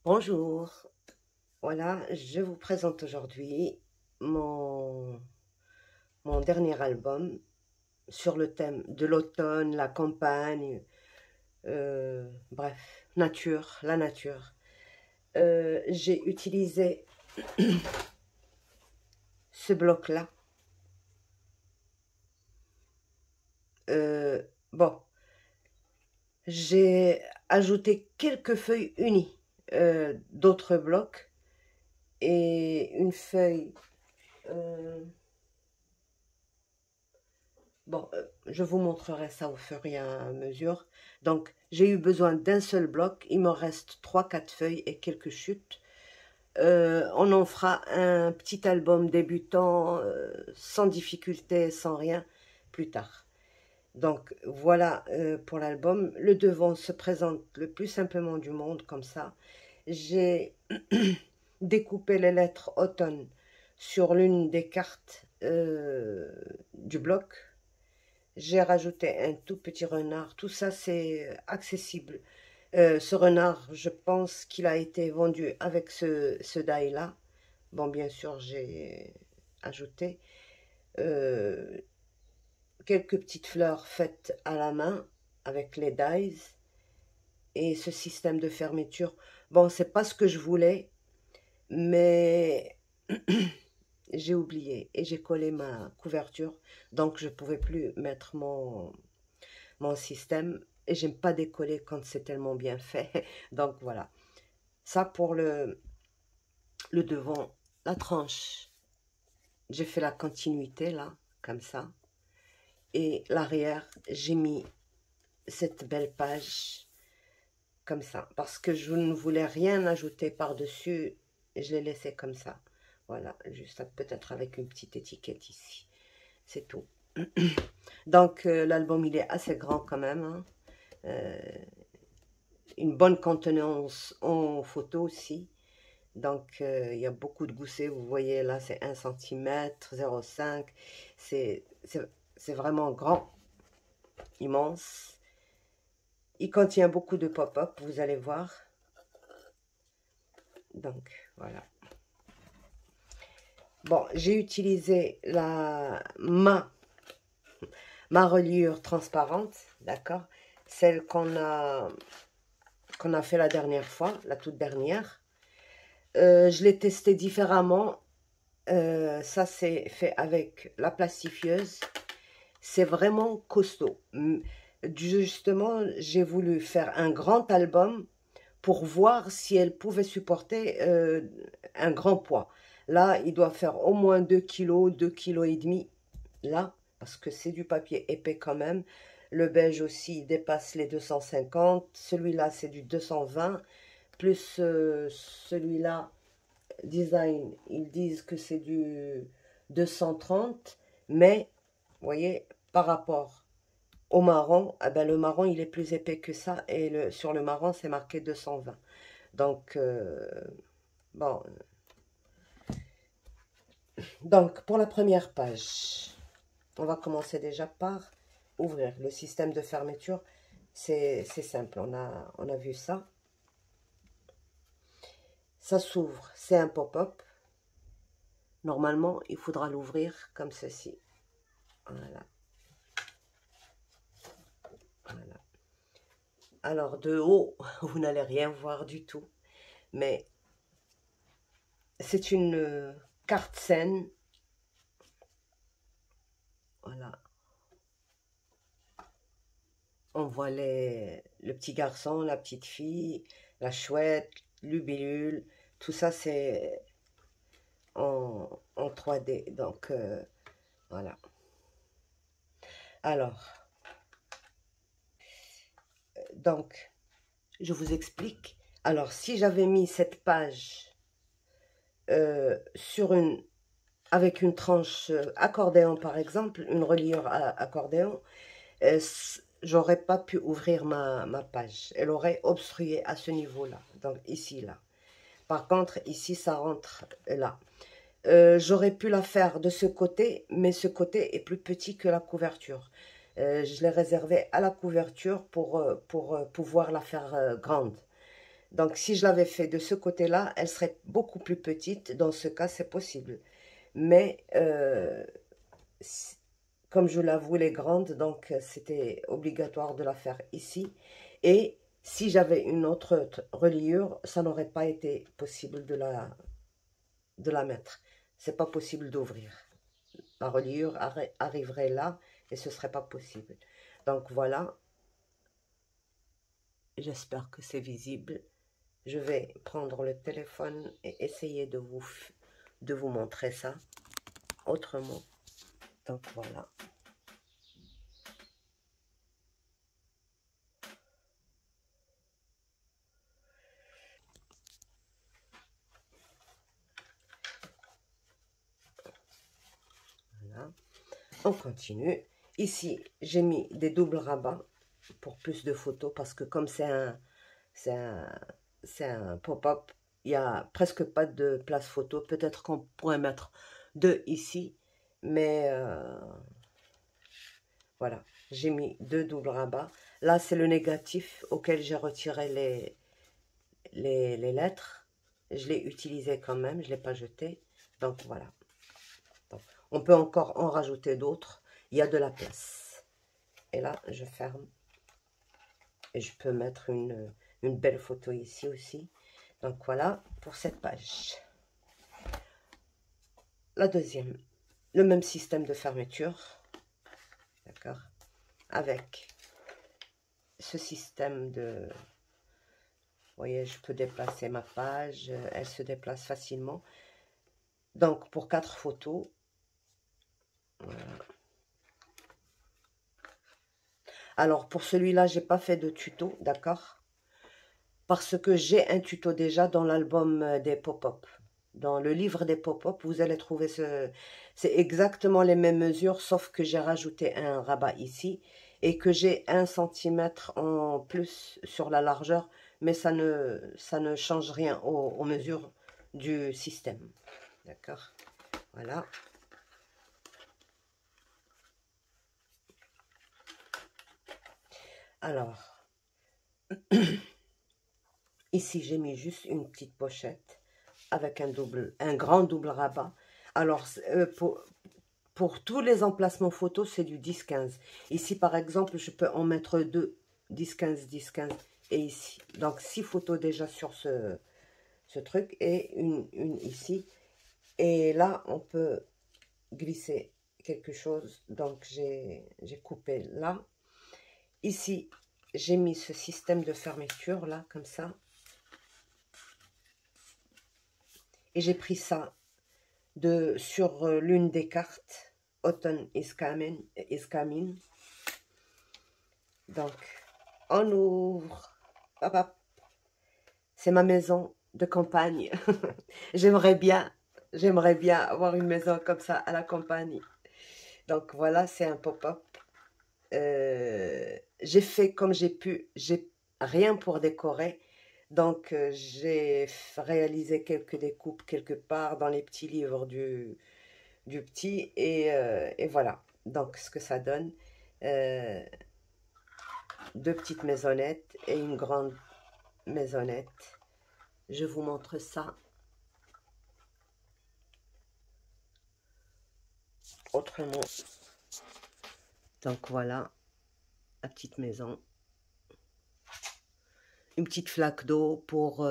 Bonjour, voilà, je vous présente aujourd'hui mon, mon dernier album sur le thème de l'automne, la campagne, bref, la nature. J'ai utilisé ce bloc-là. Euh, bon, j'ai ajouté quelques feuilles unies d'autres blocs et une feuille. euh, Bon, je vous montrerai ça au fur et à mesure. Donc, j'ai eu besoin d'un seul bloc. Il me reste trois, quatre feuilles et quelques chutes. On en fera un petit album débutant, sans difficulté, sans rien, plus tard. Donc, voilà pour l'album. Le devant se présente le plus simplement du monde, comme ça. J'ai découpé les lettres automne sur l'une des cartes du bloc. J'ai rajouté un tout petit renard. Tout ça, c'est accessible. Ce renard, je pense qu'il a été vendu avec ce die-là. Bon, bien sûr, j'ai ajouté euh, quelques petites fleurs faites à la main avec les dies et ce système de fermeture. Bon, c'est pas ce que je voulais, mais j'ai oublié et j'ai collé ma couverture, donc je pouvais plus mettre mon système et j'aime pas décoller quand c'est tellement bien fait. Donc voilà, ça pour le devant, la tranche. J'ai fait la continuité là, comme ça. Et l'arrière, j'ai mis cette belle page comme ça. Parce que je ne voulais rien ajouter par-dessus. Je l'ai laissé comme ça. Voilà, juste peut-être avec une petite étiquette ici. C'est tout. Donc l'album, il est assez grand quand même, hein. Euh, une bonne contenance en photo aussi. Donc, il y a beaucoup de goussets. Vous voyez là, c'est 1 cm, 0,5. C'est c'est vraiment grand, immense. Il contient beaucoup de pop-up, vous allez voir. Donc, voilà. Bon, j'ai utilisé ma reliure transparente, d'accord? Celle qu'on a fait la dernière fois, la toute dernière. Je l'ai testée différemment. Ça, c'est fait avec la plastifieuse. C'est vraiment costaud. Justement, j'ai voulu faire un grand album pour voir si elle pouvait supporter un grand poids. Là, il doit faire au moins 2 kilos, 2 kilos et demi. Là, parce que c'est du papier épais quand même. Le beige aussi dépasse les 250. Celui-là, c'est du 220. Plus celui-là, design, ils disent que c'est du 230, mais vous voyez, par rapport au marron, ah ben, le marron il est plus épais que ça et sur le marron c'est marqué 220. Donc, bon, donc pour la première page, on va commencer déjà par ouvrir le système de fermeture. C'est simple, on a vu ça. Ça s'ouvre, c'est un pop-up. Normalement, il faudra l'ouvrir comme ceci. Voilà. Voilà. Alors de haut, vous n'allez rien voir du tout, mais c'est une carte scène. Voilà. On voit le petit garçon, la petite fille, la chouette, l'ubélule. Tout ça, c'est en 3D. Donc, voilà. Alors, donc, je vous explique. Alors, si j'avais mis cette page sur avec une tranche accordéon, par exemple, une reliure à accordéon, j'aurais pas pu ouvrir ma page. Elle aurait obstrué à ce niveau-là, donc ici, là. Par contre, ici, ça rentre là. J'aurais pu la faire de ce côté, mais ce côté est plus petit que la couverture. Je l'ai réservé à la couverture pour pouvoir la faire grande. Donc, si je l'avais fait de ce côté-là, elle serait beaucoup plus petite. Dans ce cas, c'est possible. Mais, comme je la voulais grande, donc c'était obligatoire de la faire ici. Et si j'avais une autre reliure, ça n'aurait pas été possible de la mettre. C'est pas possible d'ouvrir. La reliure arriverait là et ce serait pas possible. Donc voilà. J'espère que c'est visible. Je vais prendre le téléphone et essayer de vous montrer ça autrement. Donc voilà. Voilà. On continue. Ici, j'ai mis des doubles rabats pour plus de photos parce que comme c'est un pop-up, il n'y a presque pas de place photo. Peut-être qu'on pourrait mettre deux ici, mais voilà, j'ai mis deux doubles rabats. Là, c'est le négatif auquel j'ai retiré les lettres. Je l'ai utilisé quand même, je ne l'ai pas jeté. Donc voilà. Donc, on peut encore en rajouter d'autres. Il y a de la place. Et là, je ferme. Et je peux mettre une belle photo ici aussi. Donc voilà pour cette page. La deuxième, le même système de fermeture. D'accord. Avec ce système de... Vous voyez, je peux déplacer ma page. Elle se déplace facilement. Donc, pour 4 photos. Voilà. Alors, pour celui-là, j'ai pas fait de tuto, d'accord? Parce que j'ai un tuto déjà dans l'album des pop-up. Dans le livre des pop-up, vous allez trouver c'est exactement les mêmes mesures, sauf que j'ai rajouté un rabat ici et que j'ai 1 centimètre en plus sur la largeur, mais ça ne change rien aux mesures du système. D'accord? Voilà. Alors, ici, j'ai mis juste une petite pochette avec un grand double rabat. Alors, pour tous les emplacements photos, c'est du 10-15. Ici, par exemple, je peux en mettre deux, 10-15, 10-15, et ici. Donc, 6 photos déjà sur ce truc, et une ici. Et là, on peut glisser quelque chose. Donc, j'ai coupé là. Ici, j'ai mis ce système de fermeture, là, comme ça. Et j'ai pris ça sur l'une des cartes. Autumn is coming. Donc, on ouvre. Hop, hop. C'est ma maison de campagne. J'aimerais bien avoir une maison comme ça à la campagne. Donc voilà, c'est un pop-up. J'ai fait comme j'ai pu. J'ai rien pour décorer. Donc j'ai réalisé quelques découpes quelque part dans les petits livres du petit. Et voilà. Donc ce que ça donne. Deux petites maisonnettes et une grande maisonnette. Je vous montre ça autrement. Donc voilà, la petite maison. Une petite flaque d'eau pour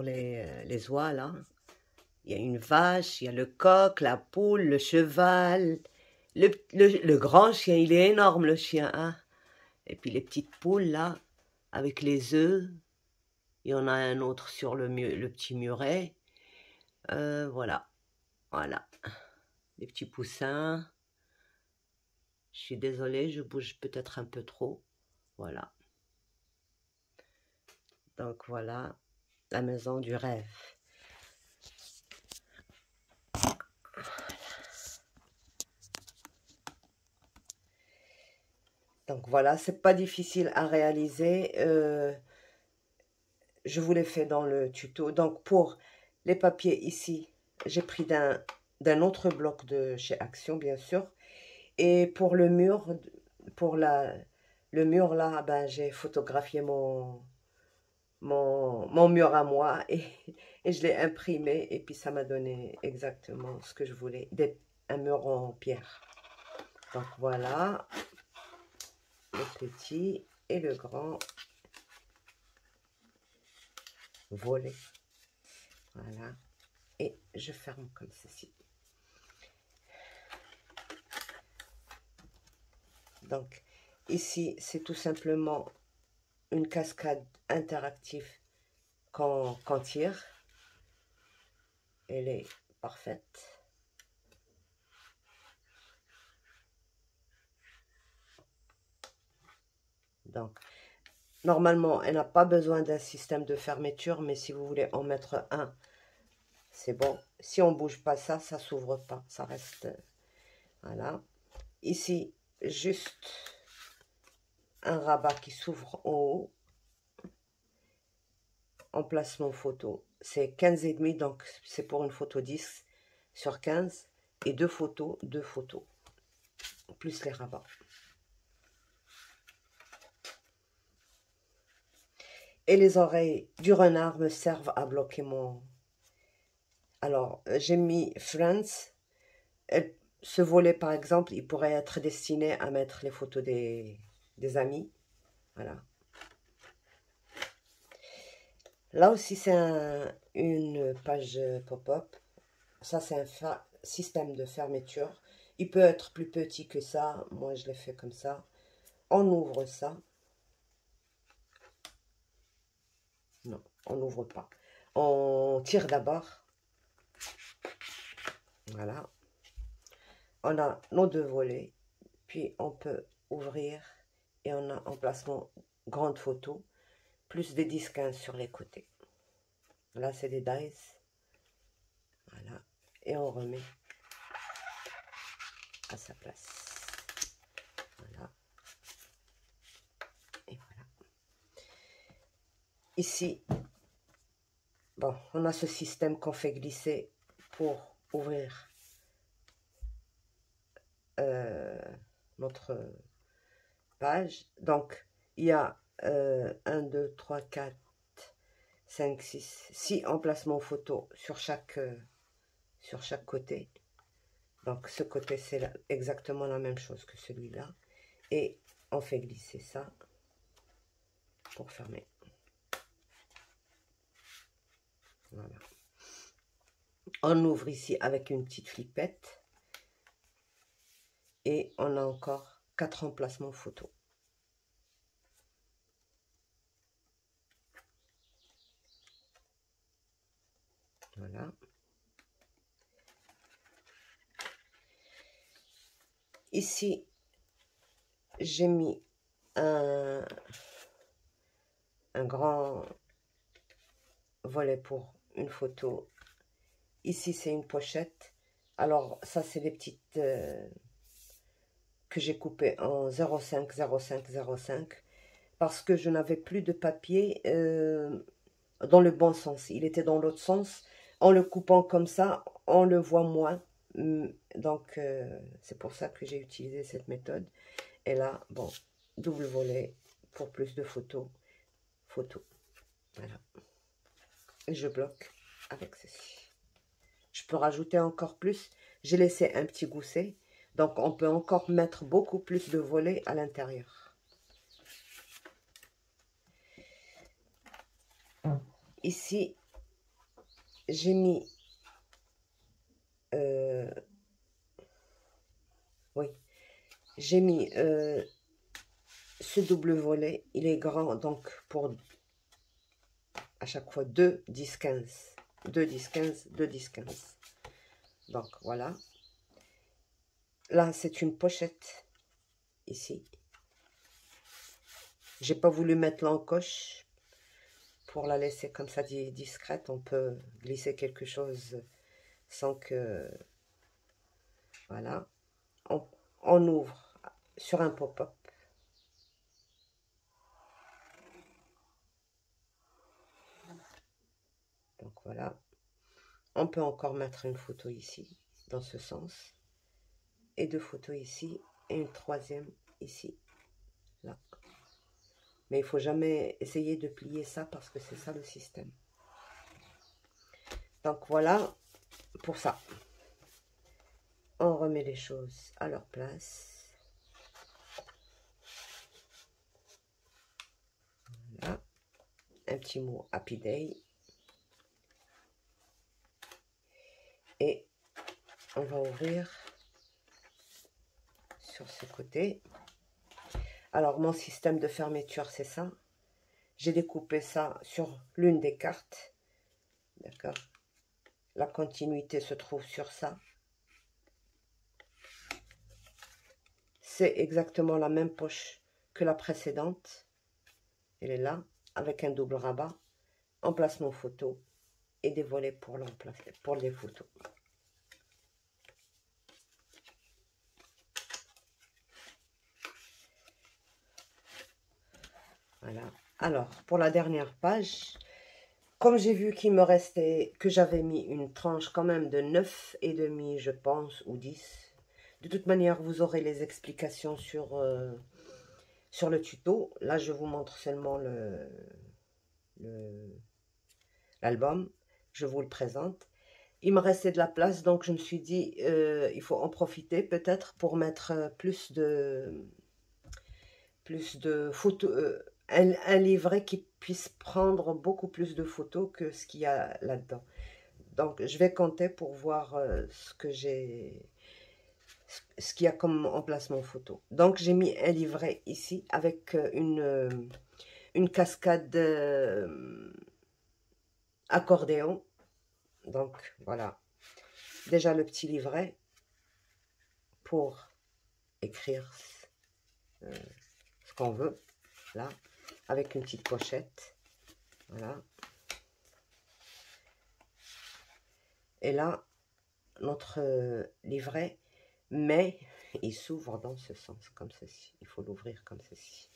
les oies, là. Il y a une vache, il y a le coq, la poule, le cheval. Le grand chien, il est énorme, le chien, hein. Et puis les petites poules, là, avec les œufs. Il y en a un autre sur le petit muret. Voilà. Voilà. Les petits poussins. Je suis désolée, je bouge peut-être un peu trop. Voilà. Donc voilà, la maison du rêve. Donc voilà, c'est pas difficile à réaliser. Je vous l'ai fait dans le tuto. Donc pour les papiers ici, j'ai pris d'un autre bloc de chez Action, bien sûr. Et pour le mur là, ben, j'ai photographié mon mon mur à moi et je l'ai imprimé et puis ça m'a donné exactement ce que je voulais, un mur en pierre. Donc voilà, le petit et le grand volet. Voilà, et je ferme comme ceci. Donc ici, c'est tout simplement une cascade interactive qu'on tire. Elle est parfaite. Donc, normalement, elle n'a pas besoin d'un système de fermeture, mais si vous voulez en mettre un, c'est bon. Si on ne bouge pas ça, ça ne s'ouvre pas. Ça reste... Voilà. Ici, juste un rabat qui s'ouvre en haut. Emplacement photo. C'est 15,5, donc c'est pour une photo 10 sur 15. Et deux photos, plus les rabats. Et les oreilles du renard me servent à bloquer mon... Alors, j'ai mis Friends. Ce volet, par exemple, il pourrait être destiné à mettre les photos des amis. Voilà. Là aussi, c'est une page pop-up. Ça, c'est un système de fermeture. Il peut être plus petit que ça. Moi, je l'ai fait comme ça. On ouvre ça. Non, on n'ouvre pas. On tire d'abord. Voilà. On a nos deux volets. Puis, on peut ouvrir. Et on a emplacement grande photo. Plus des 10-15 sur les côtés. Là, c'est des dice. Voilà. Et on remet à sa place. Voilà. Et voilà. Ici, bon, on a ce système qu'on fait glisser pour ouvrir notre page. Donc, il y a 1, 2, 3, 4, 5, 6 emplacements photos sur chaque côté. Donc, ce côté, c'est exactement la même chose que celui-là. Et on fait glisser ça pour fermer. Voilà. On ouvre ici avec une petite flippette. Et on a encore 4 emplacements photos. Voilà. Ici, j'ai mis un grand volet pour une photo. Ici, c'est une pochette. Alors, ça, c'est des petites que j'ai coupées en 0,5, 0,5, 0,5 parce que je n'avais plus de papier dans le bon sens. Il était dans l'autre sens. En le coupant comme ça, on le voit moins. Donc, c'est pour ça que j'ai utilisé cette méthode. Et là, bon, double volet pour plus de photos. Voilà. Et je bloque avec ceci. Je peux rajouter encore plus. J'ai laissé un petit gousset. Donc, on peut encore mettre beaucoup plus de volets à l'intérieur. Ici, j'ai mis... oui. J'ai mis ce double volet. Il est grand, donc pour à chaque fois 2, 10, 15. 2, 10, 15, 2, 10, 15. Donc, voilà. Là, c'est une pochette. Ici. J'ai pas voulu mettre l'encoche pour la laisser comme ça discrète. On peut glisser quelque chose sans que... Voilà. On ouvre sur un pop-up. Donc, voilà. On peut encore mettre une photo ici, dans ce sens. Et 2 photos ici. Et une troisième ici. Là. Mais il ne faut jamais essayer de plier ça parce que c'est ça le système. Donc voilà pour ça. On remet les choses à leur place. Voilà. Un petit mot Happy Day. Et on va ouvrir sur ce côté. Alors, mon système de fermeture, c'est ça. J'ai découpé ça sur l'une des cartes. D'accord. La continuité se trouve sur ça. C'est exactement la même poche que la précédente. Elle est là, avec un double rabat, emplacement photo et des volets pour les photos. Voilà. Alors, pour la dernière page, comme j'ai vu qu'il me restait, que j'avais mis une tranche quand même de 9,5, je pense, ou 10. De toute manière, vous aurez les explications sur le tuto. Là, je vous montre seulement l'album. Je vous le présente. Il me restait de la place, donc je me suis dit, il faut en profiter peut-être pour mettre plus de photos, un livret qui puisse prendre beaucoup plus de photos que ce qu'il y a là-dedans. Donc, je vais compter pour voir ce qu'il y a comme emplacement photo. Donc, j'ai mis un livret ici avec une cascade accordéon. Donc, voilà. Déjà le petit livret pour écrire ce qu'on veut. Là, avec une petite pochette. Voilà. Et là, notre livret, mais il s'ouvre dans ce sens, comme ceci. Il faut l'ouvrir comme ceci.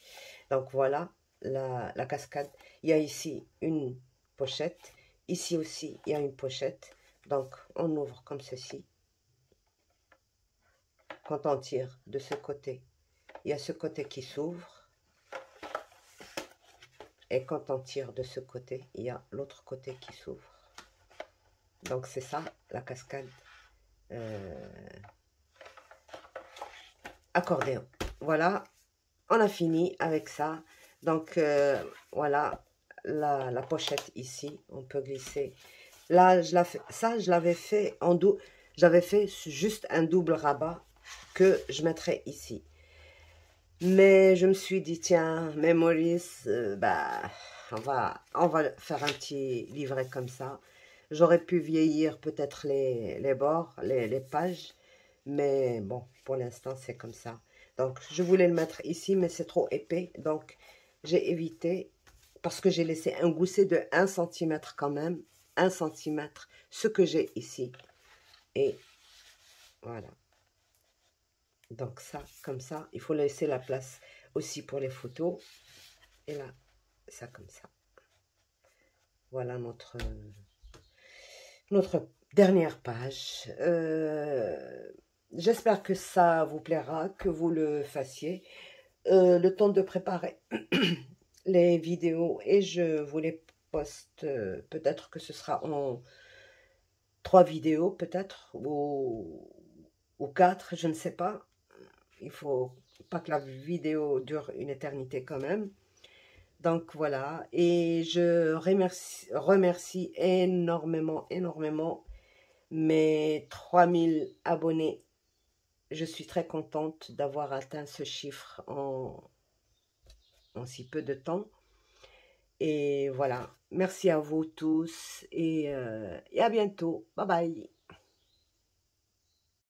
Donc voilà la cascade. Il y a ici une pochette. Ici aussi, il y a une pochette. Donc, on ouvre comme ceci. Quand on tire de ce côté, il y a ce côté qui s'ouvre. Et quand on tire de ce côté, il y a l'autre côté qui s'ouvre. Donc, c'est ça, la cascade accordéon. Voilà, on a fini avec ça. Donc, voilà la pochette ici. On peut glisser. Là, je l'avais fait en double. J'avais fait juste un double rabat que je mettrais ici. Mais je me suis dit, tiens, mais Maurice, bah, on va faire un petit livret comme ça. J'aurais pu vieillir peut-être les bords, les pages. Mais bon, pour l'instant, c'est comme ça. Donc, je voulais le mettre ici, mais c'est trop épais. Donc, j'ai évité, parce que j'ai laissé un gousset de 1 cm quand même. 1 cm, ce que j'ai ici. Et voilà. Donc ça, comme ça, il faut laisser la place aussi pour les photos. Et là, ça comme ça. Voilà notre dernière page. J'espère que ça vous plaira, que vous le fassiez. Le temps de préparer les vidéos et je vous les poste. Peut-être que ce sera en 3 vidéos, peut-être, ou 4, je ne sais pas. Il faut pas que la vidéo dure une éternité quand même. Donc voilà, et je remercie énormément mes 3000 abonnés. Je suis très contente d'avoir atteint ce chiffre en si peu de temps. Et voilà, merci à vous tous et à bientôt. Bye bye.